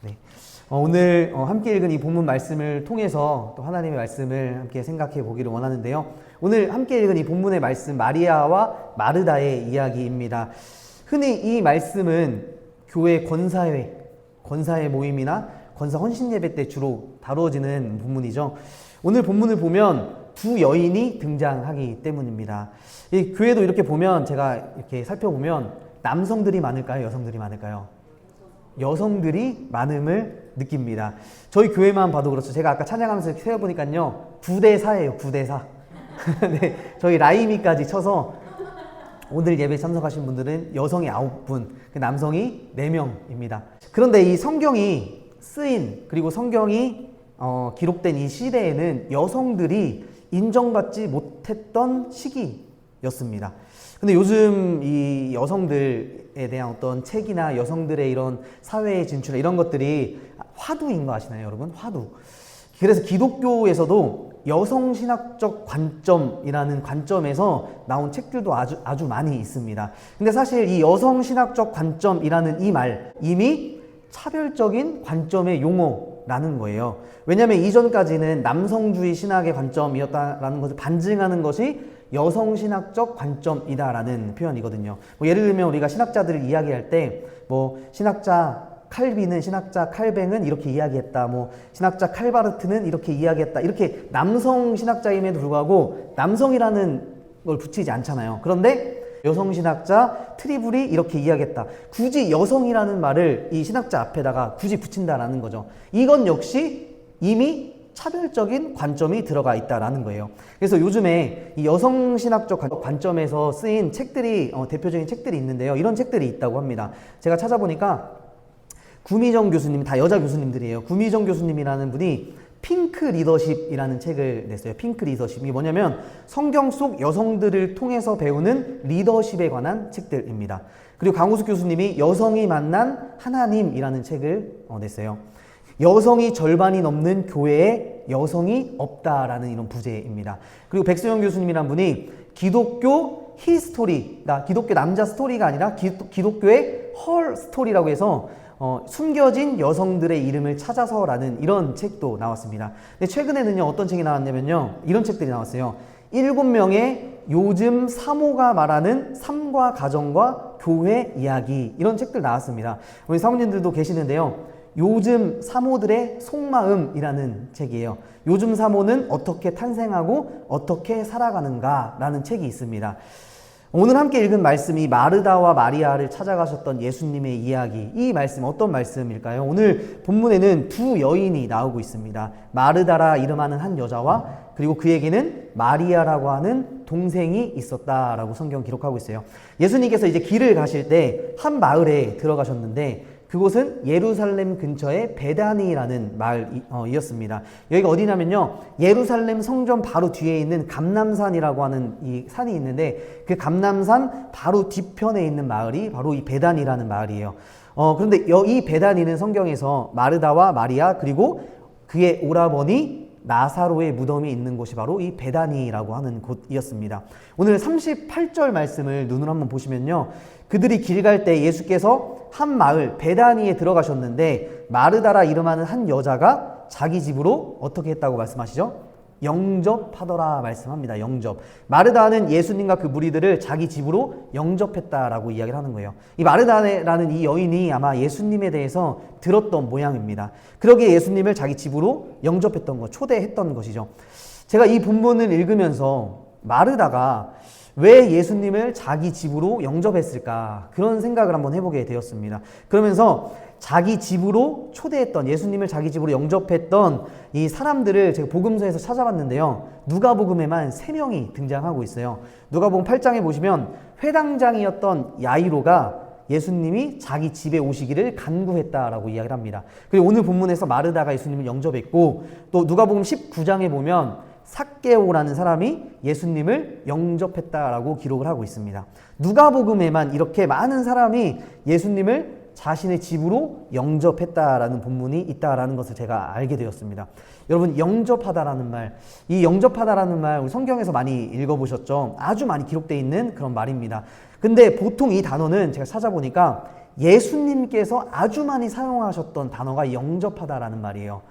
네. 오늘 함께 읽은 이 본문 말씀을 통해서 또 하나님의 말씀을 함께 생각해 보기를 원하는데요. 오늘 함께 읽은 이 본문의 말씀, 마리아와 마르다의 이야기입니다. 흔히 이 말씀은 교회 권사회 모임이나 권사 헌신 예배 때 주로 다루어지는 본문이죠. 오늘 본문을 보면 두 여인이 등장하기 때문입니다. 이 교회도 이렇게 보면, 제가 이렇게 살펴보면 남성들이 많을까요? 여성들이 많을까요? 여성들이 많음을 느낍니다. 저희 교회만 봐도 그렇죠. 제가 아까 찬양하면서 세어보니까요, 9대4예요. 9대4. 네, 저희 라이미까지 쳐서 오늘 예배에 참석하신 분들은 여성이 9분, 남성이 4명입니다. 그런데 이 성경이 쓰인, 그리고 성경이 기록된 이 시대에는 여성들이 인정받지 못했던 시기였습니다. 근데 요즘 이 여성들에 대한 어떤 책이나 여성들의 이런 사회의 진출, 이런 것들이 화두인 거 아시나요, 여러분? 화두. 그래서 기독교에서도 여성신학적 관점이라는 관점에서 나온 책들도 아주 많이 있습니다. 근데 사실 이 여성신학적 관점이라는 이 말, 이미 차별적인 관점의 용어라는 거예요. 왜냐하면 이전까지는 남성주의 신학의 관점이었다라는 것을 반증하는 것이 여성신학적 관점이다라는 표현이거든요. 예를 들면 우리가 신학자들을 이야기할 때 신학자 칼빈은, 신학자 칼뱅은 이렇게 이야기했다, 신학자 칼바르트는 이렇게 이야기했다, 이렇게 남성 신학자임에도 불구하고 남성이라는 걸 붙이지 않잖아요. 그런데 여성 신학자 트리블이 이렇게 이야기했다, 굳이 여성이라는 말을 이 신학자 앞에다가 굳이 붙인다라는 거죠. 이건 역시 이미 차별적인 관점이 들어가 있다라는 거예요. 그래서 요즘에 이 여성신학적 관점에서 쓰인 책들이, 대표적인 책들이 있는데요. 이런 책들이 있다고 합니다. 제가 찾아보니까 구미정 교수님, 다 여자 교수님들이에요. 구미정 교수님이라는 분이 핑크 리더십이라는 책을 냈어요. 핑크 리더십. 이게 뭐냐면 성경 속 여성들을 통해서 배우는 리더십에 관한 책들입니다. 그리고 강우숙 교수님이 여성이 만난 하나님이라는 책을 냈어요. 여성이 절반이 넘는 교회에 여성이 없다라는 이런 부제입니다. 그리고 백수영 교수님이란 분이 기독교 히스토리, 그러니까 기독교 남자 스토리가 아니라 기독교의 헐 스토리라고 해서 숨겨진 여성들의 이름을 찾아서라는 이런 책도 나왔습니다. 근데 최근에는요, 어떤 책이 나왔냐면요, 이런 책들이 나왔어요. 7명의 요즘 사모가 말하는 삶과 가정과 교회 이야기, 이런 책들 나왔습니다. 우리 사모님들도 계시는데요, 요즘 사모들의 속마음이라는 책이에요. 요즘 사모는 어떻게 탄생하고 어떻게 살아가는가 라는 책이 있습니다. 오늘 함께 읽은 말씀이 마르다와 마리아를 찾아가셨던 예수님의 이야기, 이 말씀 어떤 말씀일까요? 오늘 본문에는 두 여인이 나오고 있습니다. 마르다라 이름하는 한 여자와 그리고 그에게는 마리아라고 하는 동생이 있었다라고 성경 기록하고 있어요. 예수님께서 이제 길을 가실 때 한 마을에 들어가셨는데 그곳은 예루살렘 근처의 베다니라는 마을이었습니다. 여기가 어디냐면요, 예루살렘 성전 바로 뒤에 있는 감람산이라고 하는 이 산이 있는데 그 감람산 바로 뒤편에 있는 마을이 바로 이 베다니라는 마을이에요. 그런데 이 베다니는 성경에서 마르다와 마리아 그리고 그의 오라버니 나사로의 무덤이 있는 곳이 바로 이 베다니라고 하는 곳이었습니다. 오늘 38절 말씀을 눈으로 한번 보시면요, 그들이 길 갈 때 예수께서 한 마을 베다니에 들어가셨는데 마르다라 이름하는 한 여자가 자기 집으로 어떻게 했다고 말씀하시죠? 영접하더라 말씀합니다. 영접. 마르다는 예수님과 그 무리들을 자기 집으로 영접했다라고 이야기를 하는 거예요. 이 마르다라는 이 여인이 아마 예수님에 대해서 들었던 모양입니다. 그러기에 예수님을 자기 집으로 영접했던 것, 초대했던 것이죠. 제가 이 본문을 읽으면서 마르다가 왜 예수님을 자기 집으로 영접했을까, 그런 생각을 한번 해보게 되었습니다. 그러면서 자기 집으로 초대했던, 예수님을 자기 집으로 영접했던 이 사람들을 제가 복음서에서 찾아봤는데요, 누가복음에만 3명이 등장하고 있어요. 누가복음 8장에 보시면 회당장이었던 야이로가 예수님이 자기 집에 오시기를 간구했다라고 이야기를 합니다. 그리고 오늘 본문에서 마르다가 예수님을 영접했고, 또 누가복음 19장에 보면 삭개오라는 사람이 예수님을 영접했다라고 기록을 하고 있습니다. 누가복음에만 이렇게 많은 사람이 예수님을 자신의 집으로 영접했다라는 본문이 있다라는 것을 제가 알게 되었습니다. 여러분, 영접하다라는 말, 이 영접하다라는 말 우리 성경에서 많이 읽어보셨죠? 아주 많이 기록되어 있는 그런 말입니다. 근데 보통 이 단어는 제가 찾아보니까 예수님께서 아주 많이 사용하셨던 단어가 영접하다라는 말이에요.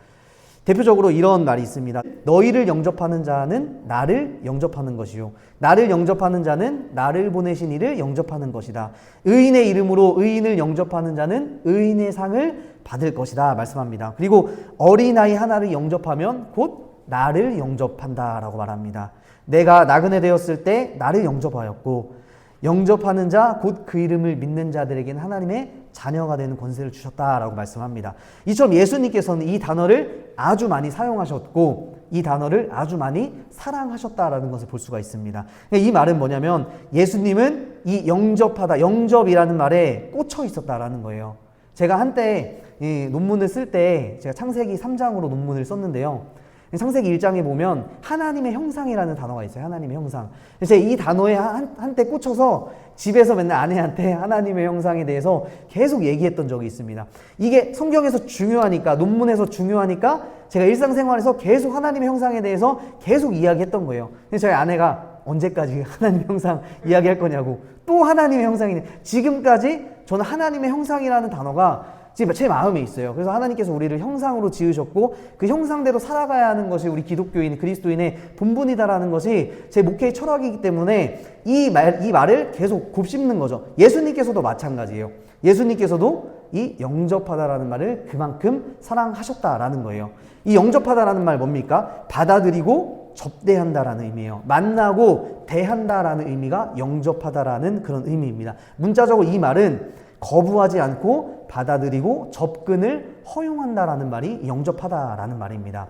대표적으로 이런 말이 있습니다. 너희를 영접하는 자는 나를 영접하는 것이요, 나를 영접하는 자는 나를 보내신 이를 영접하는 것이다. 의인의 이름으로 의인을 영접하는 자는 의인의 상을 받을 것이다 말씀합니다. 그리고 어린아이 하나를 영접하면 곧 나를 영접한다 라고 말합니다. 내가 나그네 되었을 때 나를 영접하였고, 영접하는 자 곧 그 이름을 믿는 자들에게는 하나님의 자녀가 되는 권세를 주셨다라고 말씀합니다. 이처럼 예수님께서는 이 단어를 아주 많이 사용하셨고 이 단어를 아주 많이 사랑하셨다라는 것을 볼 수가 있습니다. 이 말은 뭐냐면 예수님은 이 영접하다, 영접이라는 말에 꽂혀 있었다라는 거예요. 제가 한때 이 논문을 쓸 때 제가 창세기 3장으로 논문을 썼는데요. 창세기 1장에 보면 하나님의 형상이라는 단어가 있어요. 하나님의 형상. 그래서 이 단어에 한때 꽂혀서 집에서 맨날 아내한테 하나님의 형상에 대해서 계속 얘기했던 적이 있습니다. 이게 성경에서 중요하니까, 논문에서 중요하니까 제가 일상생활에서 계속 하나님의 형상에 대해서 계속 이야기했던 거예요. 근데 저희 아내가 언제까지 하나님의 형상 이야기할 거냐고, 또 하나님의 형상이네. 지금까지 저는 하나님의 형상이라는 단어가 제 마음에 있어요. 그래서 하나님께서 우리를 형상으로 지으셨고 그 형상대로 살아가야 하는 것이 우리 기독교인, 그리스도인의 본분이다라는 것이 제 목회의 철학이기 때문에 이 말을 계속 곱씹는 거죠. 예수님께서도 마찬가지예요. 예수님께서도 이 영접하다라는 말을 그만큼 사랑하셨다라는 거예요. 이 영접하다라는 말 뭡니까? 받아들이고 접대한다라는 의미예요. 만나고 대한다라는 의미가 영접하다라는 그런 의미입니다. 문자적으로 이 말은 거부하지 않고 받아들이고 접근을 허용한다라는 말이 영접하다라는 말입니다.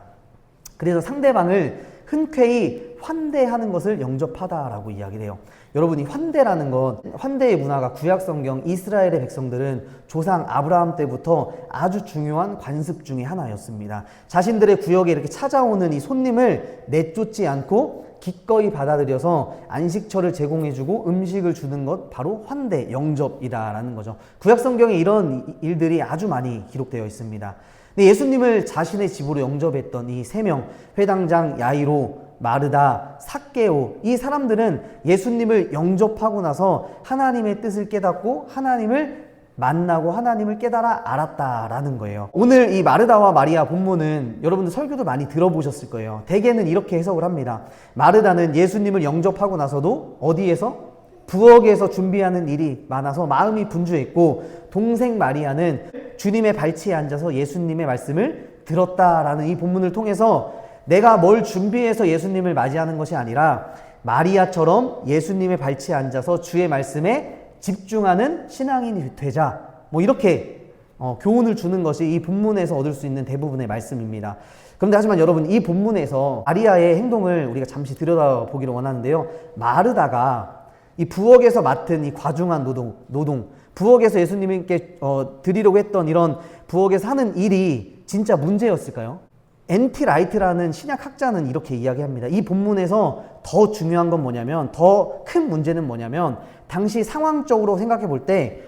그래서 상대방을 흔쾌히 환대하는 것을 영접하다라고 이야기를 해요. 여러분이 환대라는 것, 환대의 문화가 구약성경 이스라엘의 백성들은 조상 아브라함 때부터 아주 중요한 관습 중에 하나였습니다. 자신들의 구역에 이렇게 찾아오는 이 손님을 내쫓지 않고 기꺼이 받아들여서 안식처를 제공해주고 음식을 주는 것, 바로 환대, 영접이다라는 거죠. 구약성경에 이런 일들이 아주 많이 기록되어 있습니다. 근데 예수님을 자신의 집으로 영접했던 이 세 명, 회당장 야이로, 마르다, 삭개오, 이 사람들은 예수님을 영접하고 나서 하나님의 뜻을 깨닫고 하나님을 만나고 하나님을 깨달아 알았다라는 거예요. 오늘 이 마르다와 마리아 본문은 여러분들 설교도 많이 들어보셨을 거예요. 대개는 이렇게 해석을 합니다. 마르다는 예수님을 영접하고 나서도 어디에서? 부엌에서 준비하는 일이 많아서 마음이 분주했고, 동생 마리아는 주님의 발치에 앉아서 예수님의 말씀을 들었다라는 이 본문을 통해서 내가 뭘 준비해서 예수님을 맞이하는 것이 아니라 마리아처럼 예수님의 발치에 앉아서 주의 말씀에 집중하는 신앙인이 되자, 뭐 이렇게 교훈을 주는 것이 이 본문에서 얻을 수 있는 대부분의 말씀입니다. 그런데 하지만 여러분, 이 본문에서 마리아의 행동을 우리가 잠시 들여다보기를 원하는데요. 마르다가 이 부엌에서 맡은 이 과중한 노동, 부엌에서 예수님께 드리려고 했던 이런 부엌에서 하는 일이 진짜 문제였을까요? N.T. 라이트라는 신약 학자는 이렇게 이야기합니다. 이 본문에서 더 중요한 건 뭐냐면, 더 큰 문제는 뭐냐면, 당시 상황적으로 생각해 볼 때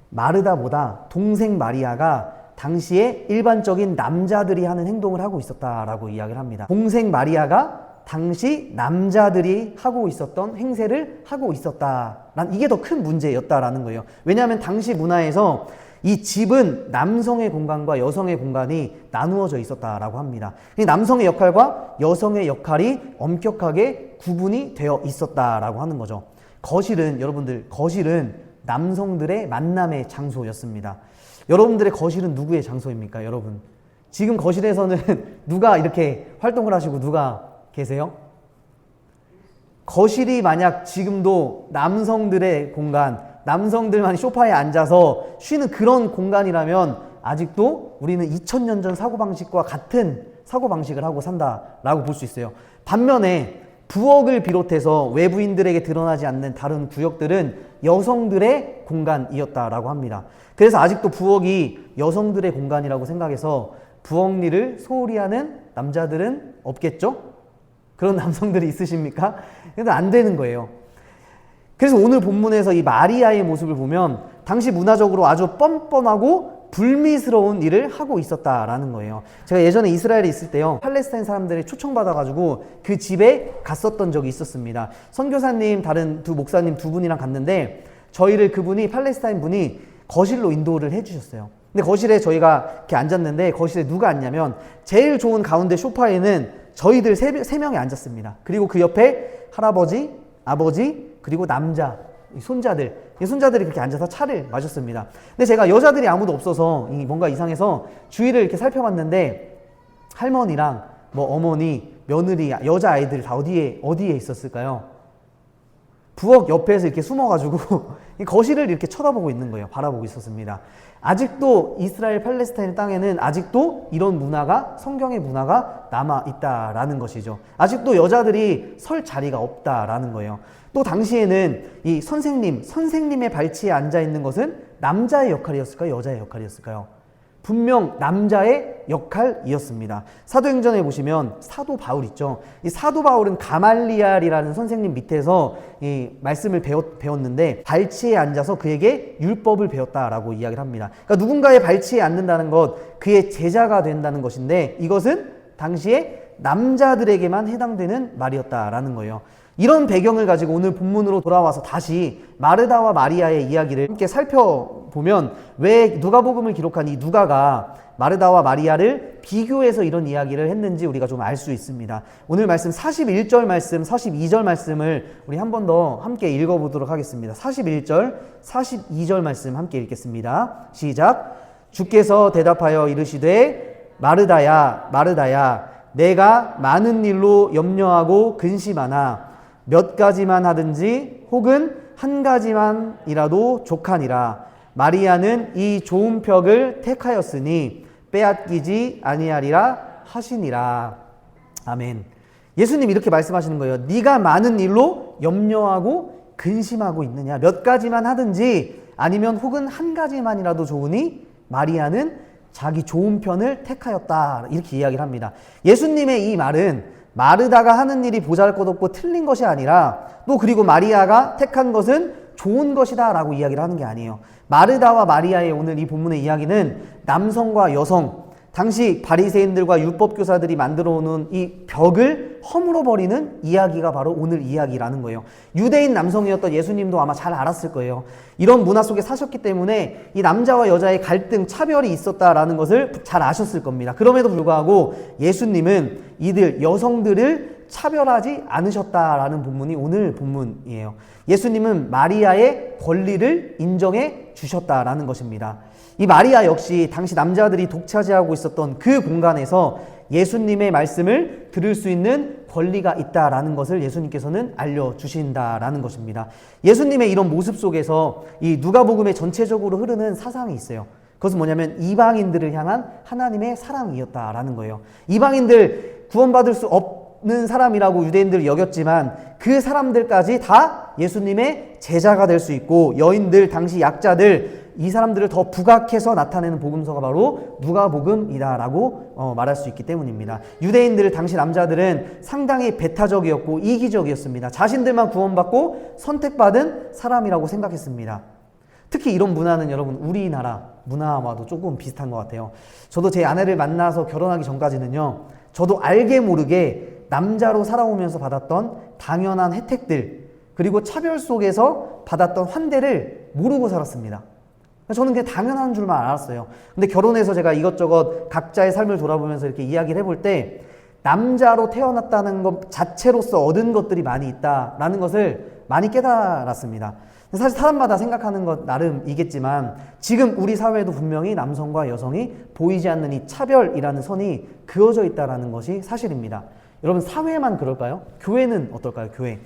마르다보다 동생 마리아가 당시에 일반적인 남자들이 하는 행동을 하고 있었다라고 이야기를 합니다. 동생 마리아가 당시 남자들이 하고 있었던 행세를 하고 있었다. 이게 더 큰 문제였다라는 거예요. 왜냐하면 당시 문화에서 이 집은 남성의 공간과 여성의 공간이 나누어져 있었다라고 합니다. 남성의 역할과 여성의 역할이 엄격하게 구분이 되어 있었다라고 하는 거죠. 거실은, 여러분들, 거실은 남성들의 만남의 장소였습니다. 여러분들의 거실은 누구의 장소입니까, 여러분? 지금 거실에서는 누가 이렇게 활동을 하시고 누가 계세요? 거실이 만약 지금도 남성들의 공간, 남성들만이 소파에 앉아서 쉬는 그런 공간이라면 아직도 우리는 2000년 전 사고방식과 같은 사고방식을 하고 산다라고 볼 수 있어요. 반면에 부엌을 비롯해서 외부인들에게 드러나지 않는 다른 구역들은 여성들의 공간이었다라고 합니다. 그래서 아직도 부엌이 여성들의 공간이라고 생각해서 부엌 일을 소홀히 하는 남자들은 없겠죠? 그런 남성들이 있으십니까? 근데 안 되는 거예요. 그래서 오늘 본문에서 이 마리아의 모습을 보면 당시 문화적으로 아주 뻔뻔하고 불미스러운 일을 하고 있었다라는 거예요. 제가 예전에 이스라엘에 있을 때요, 팔레스타인 사람들이 초청받아가지고 그 집에 갔었던 적이 있었습니다. 선교사님, 다른 두 목사님 두 분이랑 갔는데 저희를 그분이, 팔레스타인 분이 거실로 인도를 해주셨어요. 근데 거실에 저희가 이렇게 앉았는데 거실에 누가 앉냐면 제일 좋은 가운데 소파에는 저희들 세 명이 앉았습니다. 그리고 그 옆에 할아버지, 아버지, 그리고 남자, 손자들이 그렇게 앉아서 차를 마셨습니다. 근데 제가 여자들이 아무도 없어서 뭔가 이상해서 주위를 이렇게 살펴봤는데 할머니랑 뭐 어머니, 며느리, 여자아이들 다 어디에 있었을까요? 부엌 옆에서 이렇게 숨어가지고 거실을 이렇게 쳐다보고 있는 거예요. 바라보고 있었습니다. 아직도 이스라엘 팔레스타인 땅에는 아직도 이런 문화가, 성경의 문화가 남아있다라는 것이죠. 아직도 여자들이 설 자리가 없다라는 거예요. 또 당시에는 이 선생님의 발치에 앉아있는 것은 남자의 역할이었을까요? 여자의 역할이었을까요? 분명 남자의 역할이었습니다. 사도행전에 보시면 사도 바울 있죠. 이 사도 바울은 가말리알이라는 선생님 밑에서 이 말씀을 배웠는데 발치에 앉아서 그에게 율법을 배웠다라고 이야기를 합니다. 그러니까 누군가의 발치에 앉는다는 것, 그의 제자가 된다는 것인데 이것은 당시에 남자들에게만 해당되는 말이었다라는 거예요. 이런 배경을 가지고 오늘 본문으로 돌아와서 다시 마르다와 마리아의 이야기를 함께 살펴보면 왜 누가복음을 기록한 이 누가가 마르다와 마리아를 비교해서 이런 이야기를 했는지 우리가 좀 알 수 있습니다. 오늘 말씀 41절 말씀, 42절 말씀을 우리 한 번 더 함께 읽어보도록 하겠습니다. 41절, 42절 말씀 함께 읽겠습니다. 시작. 주께서 대답하여 이르시되 마르다야, 마르다야, 내가 많은 일로 염려하고 근심하나 몇 가지만 하든지 혹은 한 가지만이라도 족하니라. 마리아는 이 좋은 벽을 택하였으니 빼앗기지 아니하리라 하시니라. 아멘. 예수님 이렇게 말씀하시는 거예요. 네가 많은 일로 염려하고 근심하고 있느냐. 몇 가지만 하든지 아니면 혹은 한 가지만이라도 좋으니 마리아는 자기 좋은 편을 택하였다. 이렇게 이야기를 합니다. 예수님의 이 말은 마르다가 하는 일이 보잘것없고 틀린 것이 아니라 또 그리고 마리아가 택한 것은 좋은 것이다 라고 이야기를 하는 게 아니에요. 마르다와 마리아의 오늘 이 본문의 이야기는 남성과 여성, 당시 바리새인들과 율법교사들이 만들어 놓은 이 벽을 허물어버리는 이야기가 바로 오늘 이야기라는 거예요. 유대인 남성이었던 예수님도 아마 잘 알았을 거예요. 이런 문화 속에 사셨기 때문에 이 남자와 여자의 갈등, 차별이 있었다라는 것을 잘 아셨을 겁니다. 그럼에도 불구하고 예수님은 이들 여성들을 차별하지 않으셨다라는 본문이 오늘 본문이에요. 예수님은 마리아의 권리를 인정해 주셨다라는 것입니다. 이 마리아 역시 당시 남자들이 독차지하고 있었던 그 공간에서 예수님의 말씀을 들을 수 있는 권리가 있다라는 것을 예수님께서는 알려주신다라는 것입니다. 예수님의 이런 모습 속에서 이 누가복음에 전체적으로 흐르는 사상이 있어요. 그것은 뭐냐면 이방인들을 향한 하나님의 사랑이었다라는 거예요. 이방인들 구원받을 수 없는 사람이라고 유대인들을 여겼지만 그 사람들까지 다 예수님의 제자가 될 수 있고 여인들, 당시 약자들, 이 사람들을 더 부각해서 나타내는 복음서가 바로 누가복음이다라고 말할 수 있기 때문입니다. 유대인들 당시 남자들은 상당히 배타적이었고 이기적이었습니다. 자신들만 구원받고 선택받은 사람이라고 생각했습니다. 특히 이런 문화는 여러분 우리나라 문화와도 조금 비슷한 것 같아요. 저도 제 아내를 만나서 결혼하기 전까지는요, 저도 알게 모르게 남자로 살아오면서 받았던 당연한 혜택들 그리고 차별 속에서 받았던 환대를 모르고 살았습니다. 저는 그게 당연한 줄만 알았어요. 근데 결혼해서 제가 이것저것 각자의 삶을 돌아보면서 이렇게 이야기를 해볼 때 남자로 태어났다는 것 자체로서 얻은 것들이 많이 있다라는 것을 많이 깨달았습니다. 사실 사람마다 생각하는 것 나름이겠지만 지금 우리 사회에도 분명히 남성과 여성이 보이지 않는 이 차별이라는 선이 그어져 있다는 것이 사실입니다. 여러분 사회만 그럴까요? 교회는 어떨까요? 교회.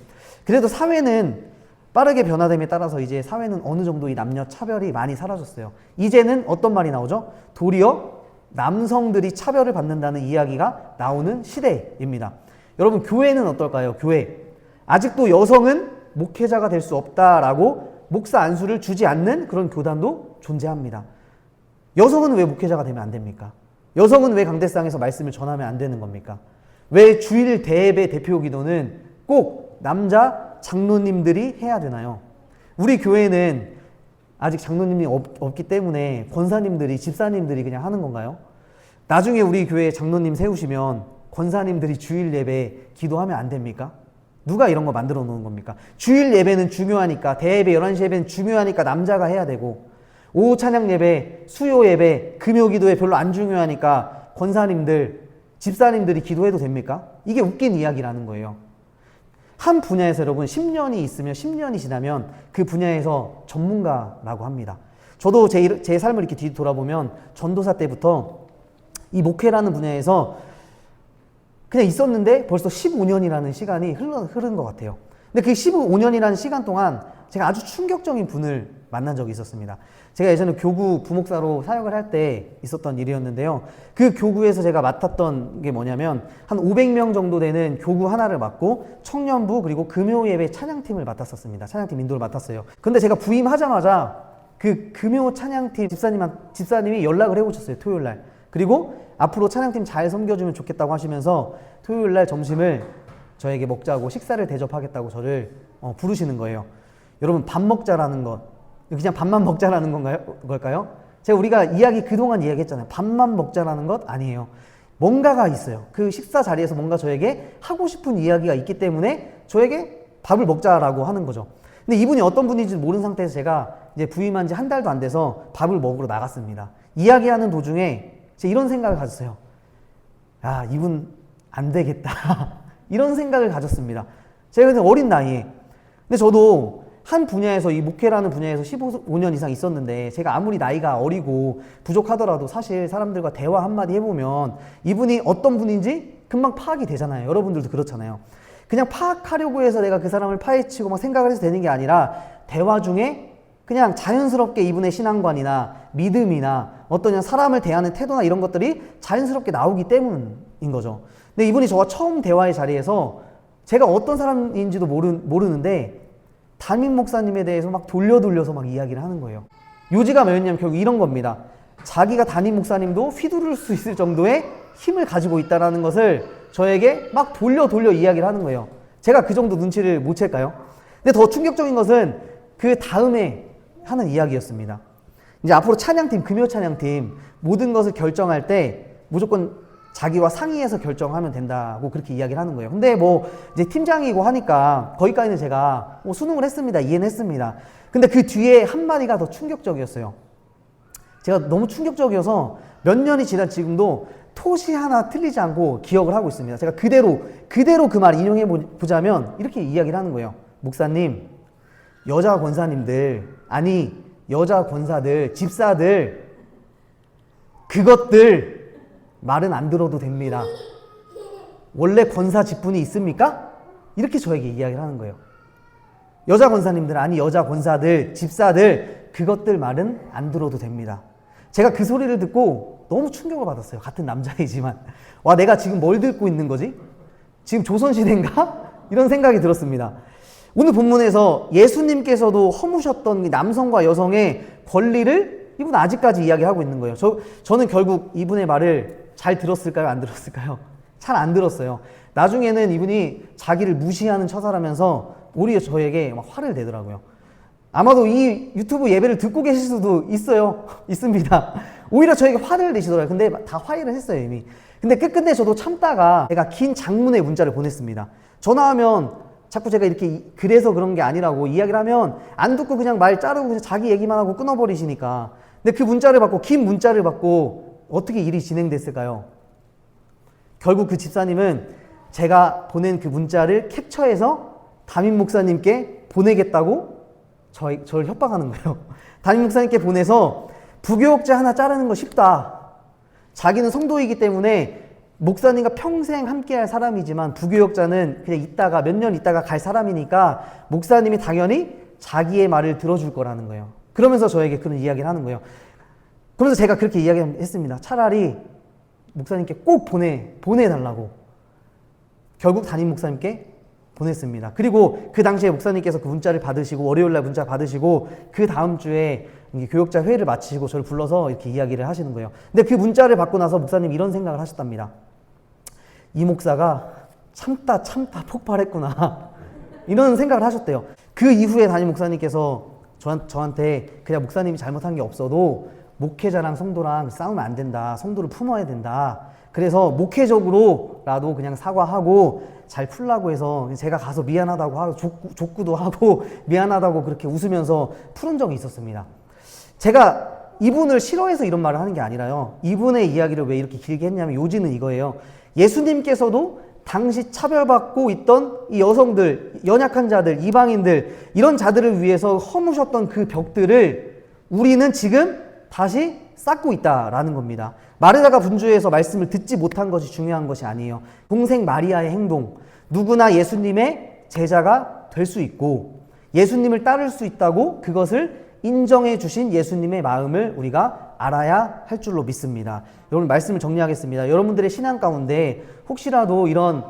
그래도 사회는 빠르게 변화됨에 따라서 이제 사회는 어느 정도 이 남녀 차별이 많이 사라졌어요. 이제는 어떤 말이 나오죠? 도리어 남성들이 차별을 받는다는 이야기가 나오는 시대입니다. 여러분 교회는 어떨까요? 교회. 아직도 여성은 목회자가 될 수 없다라고 목사 안수를 주지 않는 그런 교단도 존재합니다. 여성은 왜 목회자가 되면 안 됩니까? 여성은 왜 강대상에서 말씀을 전하면 안 되는 겁니까? 왜 주일 대예배 대표 기도는 꼭 남자 장로님들이 해야 되나요? 우리 교회는 아직 장로님이 없기 때문에 권사님들이, 집사님들이 그냥 하는 건가요? 나중에 우리 교회 장로님 세우시면 권사님들이 주일 예배 기도하면 안 됩니까? 누가 이런 거 만들어 놓은 겁니까? 주일 예배는 중요하니까, 대예배 11시 예배는 중요하니까 남자가 해야 되고, 오후 찬양 예배, 수요 예배, 금요 기도에 별로 안 중요하니까 권사님들, 집사님들이 기도해도 됩니까? 이게 웃긴 이야기라는 거예요. 한 분야에서 여러분 10년이 있으면 10년이 지나면 그 분야에서 전문가라고 합니다. 저도 제 삶을 이렇게 뒤돌아보면 전도사 때부터 이 목회라는 분야에서 그냥 있었는데 벌써 15년이라는 시간이 흐른 것 같아요. 근데 그 15년이라는 시간 동안 제가 아주 충격적인 분을 만난 적이 있었습니다. 제가 예전에 교구 부목사로 사역을 할 때 있었던 일이었는데요. 그 교구에서 제가 맡았던 게 뭐냐면 한 500명 정도 되는 교구 하나를 맡고 청년부 그리고 금요 예배 찬양팀을 맡았었습니다. 찬양팀 인도를 맡았어요. 근데 제가 부임하자마자 그 금요 찬양팀 집사님이 연락을 해오셨어요. 토요일 날. 그리고 앞으로 찬양팀 잘 섬겨주면 좋겠다고 하시면서 토요일 날 점심을 저에게 먹자고 식사를 대접하겠다고 저를 부르시는 거예요. 여러분 밥 먹자라는 것 그냥 밥만 먹자라는 걸까요? 우리가 그동안 이야기했잖아요. 밥만 먹자라는 것 아니에요. 뭔가가 있어요. 그 식사 자리에서 뭔가 저에게 하고 싶은 이야기가 있기 때문에 저에게 밥을 먹자라고 하는 거죠. 근데 이분이 어떤 분인지 모르는 상태에서 제가 이제 부임한 지 한 달도 안 돼서 밥을 먹으러 나갔습니다. 이야기하는 도중에 제가 이런 생각을 가졌어요. 야, 이분 안 되겠다. 이런 생각을 가졌습니다. 제가 그냥 어린 나이에. 근데 저도 한 분야에서 이 목회라는 분야에서 15년 이상 있었는데 제가 아무리 나이가 어리고 부족하더라도 사실 사람들과 대화 한마디 해보면 이분이 어떤 분인지 금방 파악이 되잖아요. 여러분들도 그렇잖아요. 그냥 파악하려고 해서 내가 그 사람을 파헤치고 막 생각을 해서 되는 게 아니라 대화 중에 그냥 자연스럽게 이분의 신앙관이나 믿음이나 어떤 사람을 대하는 태도나 이런 것들이 자연스럽게 나오기 때문인 거죠. 근데 이분이 저와 처음 대화의 자리에서 제가 어떤 사람인지도 모르는데 담임 목사님에 대해서 막 돌려서 막 이야기를 하는 거예요. 요지가 뭐였냐면 결국 이런 겁니다. 자기가 담임 목사님도 휘두를 수 있을 정도의 힘을 가지고 있다는 것을 저에게 막 돌려 이야기를 하는 거예요. 제가 그 정도 눈치를 못 챌까요? 근데 더 충격적인 것은 그 다음에 하는 이야기였습니다. 이제 앞으로 찬양팀, 금요 찬양팀 모든 것을 결정할 때 무조건 자기와 상의해서 결정하면 된다고 그렇게 이야기를 하는 거예요. 근데 이제 팀장이고 하니까 거기까지는 제가 수능을 했습니다. 이해는 했습니다. 근데 그 뒤에 한마디가 더 충격적이었어요. 제가 너무 충격적이어서 몇 년이 지난 지금도 토시 하나 틀리지 않고 기억을 하고 있습니다. 제가 그대로 그 말 인용해 보자면 이렇게 이야기를 하는 거예요. 목사님, 여자 권사님들, 아니 여자 권사들, 집사들 그것들 말은 안 들어도 됩니다. 원래 권사 직분이 있습니까? 이렇게 저에게 이야기를 하는 거예요. 여자 권사님들, 아니 여자 권사들, 집사들 그것들 말은 안 들어도 됩니다. 제가 그 소리를 듣고 너무 충격을 받았어요. 같은 남자이지만 와, 내가 지금 뭘 듣고 있는 거지? 지금 조선시대인가? 이런 생각이 들었습니다. 오늘 본문에서 예수님께서도 허무셨던 남성과 여성의 권리를 이분 아직까지 이야기하고 있는 거예요. 저는 결국 이분의 말을 잘 들었을까요? 안 들었을까요? 잘 안 들었어요. 나중에는 이분이 자기를 무시하는 처사라면서 오히려 저에게 막 화를 내더라고요. 아마도 이 유튜브 예배를 듣고 계실 수도 있습니다. 오히려 저에게 화를 내시더라고요. 근데 다 화해를 했어요, 이미. 근데 끝끝내 저도 참다가 제가 긴 장문의 문자를 보냈습니다. 전화하면 자꾸 제가 이렇게 그래서 그런 게 아니라고 이야기를 하면 안 듣고 그냥 말 자르고 그냥 자기 얘기만 하고 끊어버리시니까. 근데 그 문자를 받고, 긴 문자를 받고 어떻게 일이 진행됐을까요? 결국 그 집사님은 제가 보낸 그 문자를 캡처해서 담임 목사님께 보내겠다고 저를 협박하는 거예요. 담임 목사님께 보내서 부교육자 하나 자르는 거 쉽다. 자기는 성도이기 때문에 목사님과 평생 함께할 사람이지만 부교육자는 그냥 몇 년 있다가 갈 사람이니까 목사님이 당연히 자기의 말을 들어줄 거라는 거예요. 그러면서 저에게 그런 이야기를 하는 거예요. 그러면서 제가 그렇게 이야기했습니다. 차라리 목사님께 꼭 보내달라고. 결국 담임 목사님께 보냈습니다. 그리고 그 당시에 목사님께서 그 문자를 받으시고 월요일날 문자 받으시고 그 다음 주에 교역자 회의를 마치시고 저를 불러서 이렇게 이야기를 하시는 거예요. 근데 그 문자를 받고 나서 목사님 이런 생각을 하셨답니다. 이 목사가 참다 폭발했구나. 이런 생각을 하셨대요. 그 이후에 담임 목사님께서 저한테 그냥 목사님이 잘못한 게 없어도 목회자랑 성도랑 싸우면 안 된다. 성도를 품어야 된다. 그래서 목회적으로라도 그냥 사과하고 잘 풀라고 해서 제가 가서 미안하다고 하고 족구도 하고 미안하다고 그렇게 웃으면서 푸른 적이 있었습니다. 제가 이분을 싫어해서 이런 말을 하는 게 아니라요. 이분의 이야기를 왜 이렇게 길게 했냐면 요지는 이거예요. 예수님께서도 당시 차별받고 있던 이 여성들, 연약한 자들, 이방인들, 이런 자들을 위해서 허무셨던 그 벽들을 우리는 지금 다시 쌓고 있다라는 겁니다. 마르다가 분주해서 말씀을 듣지 못한 것이 중요한 것이 아니에요. 동생 마리아의 행동, 누구나 예수님의 제자가 될 수 있고 예수님을 따를 수 있다고 그것을 인정해 주신 예수님의 마음을 우리가 알아야 할 줄로 믿습니다. 여러분, 말씀을 정리하겠습니다. 여러분들의 신앙 가운데 혹시라도 이런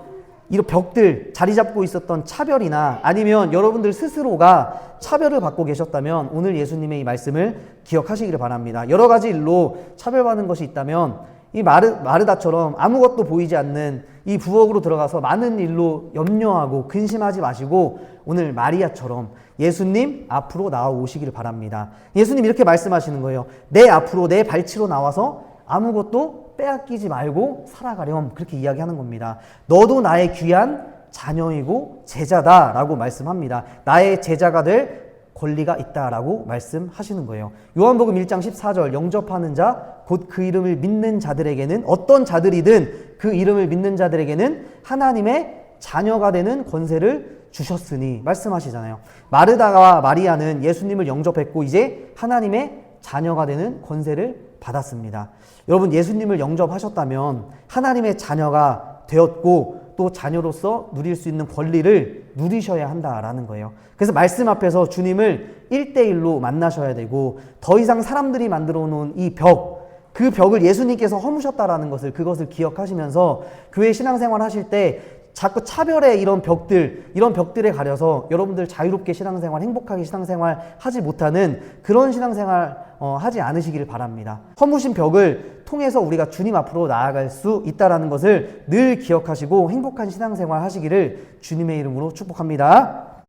벽들, 자리 잡고 있었던 차별이나 아니면 여러분들 스스로가 차별을 받고 계셨다면 오늘 예수님의 이 말씀을 기억하시기를 바랍니다. 여러 가지 일로 차별받는 것이 있다면 이 마르다처럼 아무것도 보이지 않는 이 부엌으로 들어가서 많은 일로 염려하고 근심하지 마시고 오늘 마리아처럼 예수님 앞으로 나와오시기를 바랍니다. 예수님 이렇게 말씀하시는 거예요. 내 앞으로 내 발치로 나와서 아무것도 빼앗기지 말고 살아가렴, 그렇게 이야기하는 겁니다. 너도 나의 귀한 자녀이고 제자다라고 말씀합니다. 나의 제자가 될 권리가 있다라고 말씀하시는 거예요. 요한복음 1장 14절 영접하는 자 곧 그 이름을 믿는 자들에게는, 어떤 자들이든 그 이름을 믿는 자들에게는 하나님의 자녀가 되는 권세를 주셨으니 말씀하시잖아요. 마르다와 마리아는 예수님을 영접했고 이제 하나님의 자녀가 되는 권세를 받았습니다. 여러분, 예수님을 영접하셨다면 하나님의 자녀가 되었고 또 자녀로서 누릴 수 있는 권리를 누리셔야 한다라는 거예요. 그래서 말씀 앞에서 주님을 1대1로 만나셔야 되고 더 이상 사람들이 만들어 놓은 이 벽, 그 벽을 예수님께서 허무셨다라는 것을, 그것을 기억하시면서 교회 신앙생활 하실 때 자꾸 차별의 이런 벽들에 가려서 여러분들 자유롭게 신앙생활, 행복하게 신앙생활 하지 못하는 그런 신앙생활 하지 않으시기를 바랍니다. 허무신 벽을 통해서 우리가 주님 앞으로 나아갈 수 있다는 것을 늘 기억하시고 행복한 신앙생활 하시기를 주님의 이름으로 축복합니다.